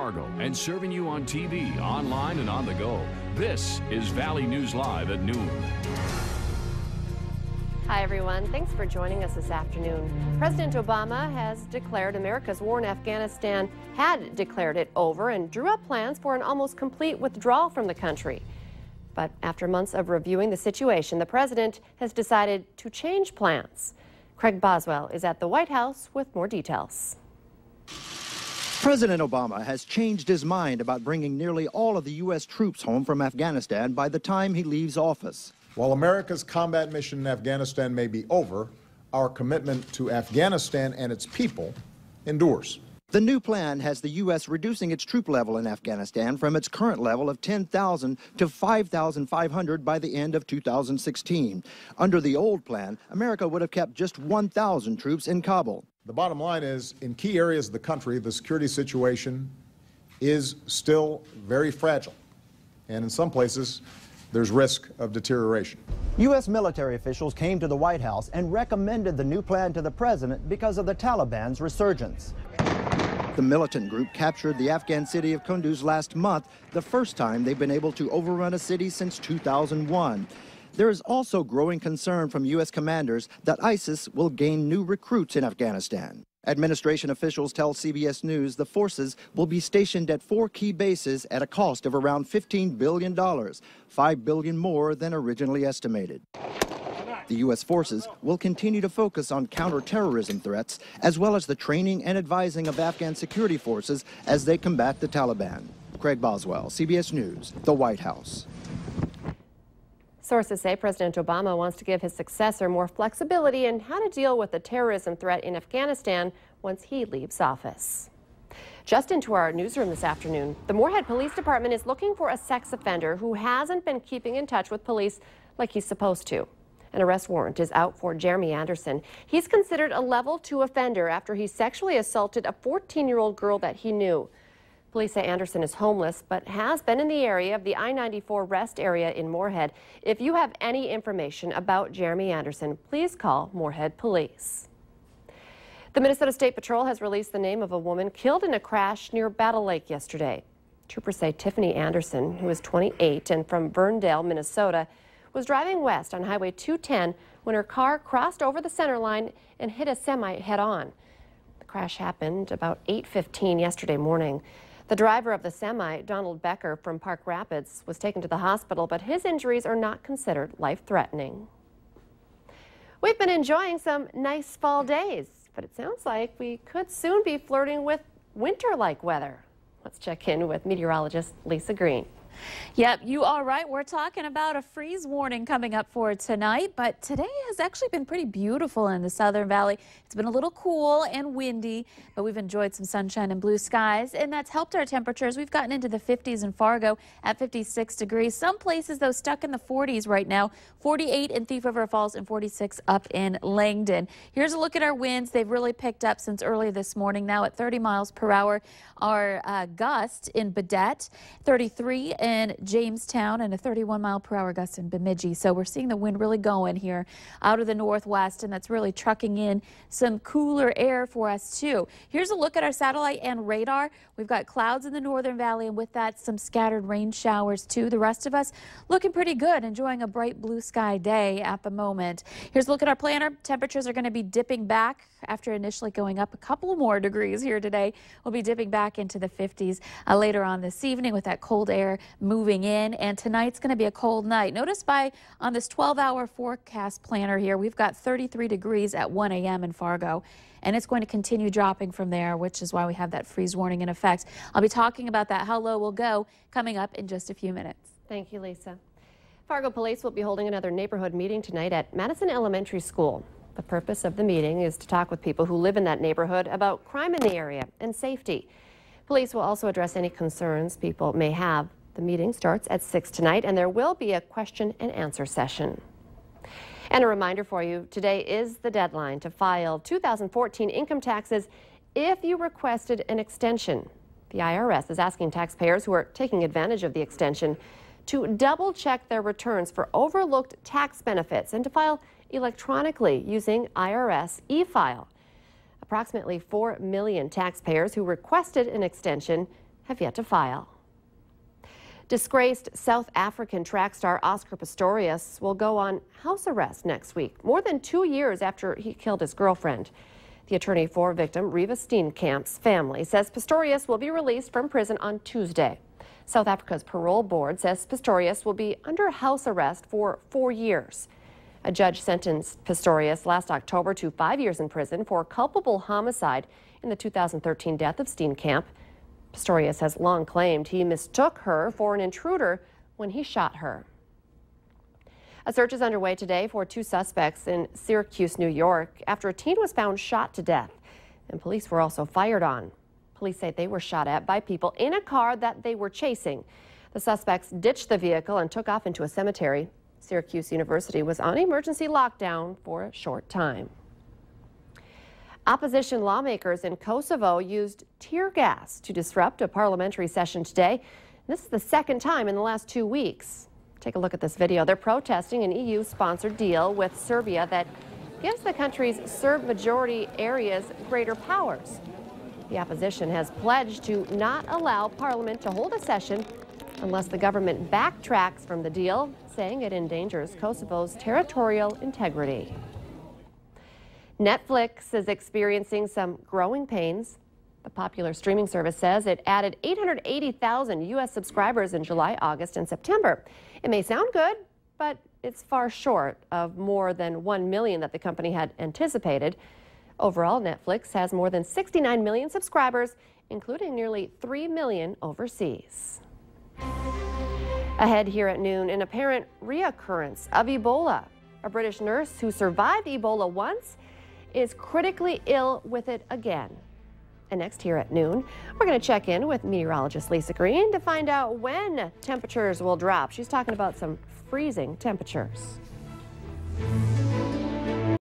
Fargo and serving you on TV, online, and on the go. This is Valley News Live at noon. Hi, everyone. Thanks for joining us this afternoon. President Obama has declared America's war in Afghanistan had declared it over and drew up plans for an almost complete withdrawal from the country. But after months of reviewing the situation, the president has decided to change plans. Craig Boswell is at the White House with more details. President Obama has changed his mind about bringing nearly all of the U.S. troops home from Afghanistan by the time he leaves office. While America's combat mission in Afghanistan may be over, our commitment to Afghanistan and its people endures. The new plan has the U.S. reducing its troop level in Afghanistan from its current level of 10,000 to 5,500 by the end of 2016. Under the old plan, America would have kept just 1,000 troops in Kabul. The bottom line is, in key areas of the country, the security situation is still very fragile, and in some places, there's risk of deterioration. U.S. military officials came to the White House and recommended the new plan to the president because of the Taliban's resurgence. The militant group captured the Afghan city of Kunduz last month, the first time they've been able to overrun a city since 2001. There is also growing concern from U.S. commanders that ISIS will gain new recruits in Afghanistan. Administration officials tell CBS News the forces will be stationed at 4 key bases at a cost of around $15 billion, $5 billion more than originally estimated. The U.S. forces will continue to focus on counterterrorism threats, as well as the training and advising of Afghan security forces as they combat the Taliban. Craig Boswell, CBS News, the White House. Sources say President Obama wants to give his successor more flexibility in how to deal with the terrorism threat in Afghanistan once he leaves office. Just into our newsroom this afternoon, the Moorhead Police Department is looking for a sex offender who hasn't been keeping in touch with police like he's supposed to. An arrest warrant is out for Jeremy Anderson. He's considered a level 2 offender after he sexually assaulted a 14-year-old girl that he knew. Police say Anderson is homeless, but has been in the area of the I-94 rest area in Moorhead. If you have any information about Jeremy Anderson, please call Moorhead Police. The Minnesota State Patrol has released the name of a woman killed in a crash near Battle Lake yesterday. Troopers say Tiffany Anderson, who is 28 and from Verndale, Minnesota, was driving west on Highway 210 when her car crossed over the center line and hit a semi head-on. The crash happened about 8:15 yesterday morning. The driver of the semi, Donald Becker from Park Rapids, was taken to the hospital, but his injuries are not considered life-threatening. We've been enjoying some nice fall days, but it sounds like we could soon be flirting with winter-like weather. Let's check in with meteorologist Lisa Green. Yep, you are right. We're talking about a freeze warning coming up for tonight, but today has actually been pretty beautiful in the Southern Valley. It's been a little cool and windy, but we've enjoyed some sunshine and blue skies, and that's helped our temperatures. We've gotten into the 50s in Fargo at 56 degrees. Some places, though, stuck in the 40s right now. 48 in Thief River Falls and 46 up in Langdon. Here's a look at our winds. They've really picked up since early this morning, now at 30 miles per hour. Our gust in Badette, 33 in Jamestown, and a 31-mile-per-hour gust in Bemidji. So we're seeing the wind really going here out of the northwest, and that's really trucking in some cooler air for us too. Here's a look at our satellite and radar. We've got clouds in the Northern Valley, and with that some scattered rain showers too. The rest of us looking pretty good, enjoying a bright blue sky day at the moment. Here's a look at our planner. Temperatures are going to be dipping back after initially going up a couple more degrees here today. We'll be dipping back into the 50s later on this evening with that cold air moving in, and tonight's going to be a cold night. Notice on this 12-hour forecast planner here, we've got 33 degrees at 1 a.m. in Fargo, and it's going to continue dropping from there, which is why we have that freeze warning in effect. I'll be talking about that, how low we'll go, coming up in just a few minutes. Thank you, Lisa. Fargo Police will be holding another neighborhood meeting tonight at Madison Elementary School. The purpose of the meeting is to talk with people who live in that neighborhood about crime in the area and safety. Police will also address any concerns people may have. The meeting starts at 6 tonight, and there will be a question and answer session. And a reminder for you, today is the deadline to file 2014 income taxes if you requested an extension. The IRS is asking taxpayers who are taking advantage of the extension to double-check their returns for overlooked tax benefits and to file electronically using IRS e-file. Approximately 4 million taxpayers who requested an extension have yet to file. Disgraced South African track star Oscar Pistorius will go on house arrest next week, more than 2 years after he killed his girlfriend. The attorney for victim Riva Steenkamp's family says Pistorius will be released from prison on Tuesday. South Africa's parole board says Pistorius will be under house arrest for 4 years. A judge sentenced Pistorius last October to 5 years in prison for culpable homicide in the 2013 death of Steenkamp. Pistorius has long claimed he mistook her for an intruder when he shot her. A search is underway today for 2 suspects in Syracuse, New York, after a teen was found shot to death, and police were also fired on. Police say they were shot at by people in a car that they were chasing. The suspects ditched the vehicle and took off into a cemetery. Syracuse University was on emergency lockdown for a short time. Opposition lawmakers in Kosovo used tear gas to disrupt a parliamentary session today. This is the second time in the last 2 weeks. Take a look at this video. They're protesting an EU-sponsored deal with Serbia that gives the country's Serb majority areas greater powers. The opposition has pledged to not allow Parliament to hold a session unless the government backtracks from the deal, saying it endangers Kosovo's territorial integrity. Netflix is experiencing some growing pains. The popular streaming service says it added 880,000 U.S. subscribers in July, August, and September. It may sound good, but it's far short of more than 1 million that the company had anticipated. Overall, Netflix has more than 69 million subscribers, including nearly 3 million overseas. Ahead here at noon, an apparent reoccurrence of Ebola. A British nurse who survived Ebola once is critically ill with it again. And next here at noon, we're going to check in with meteorologist Lisa Green to find out when temperatures will drop. She's talking about some freezing temperatures.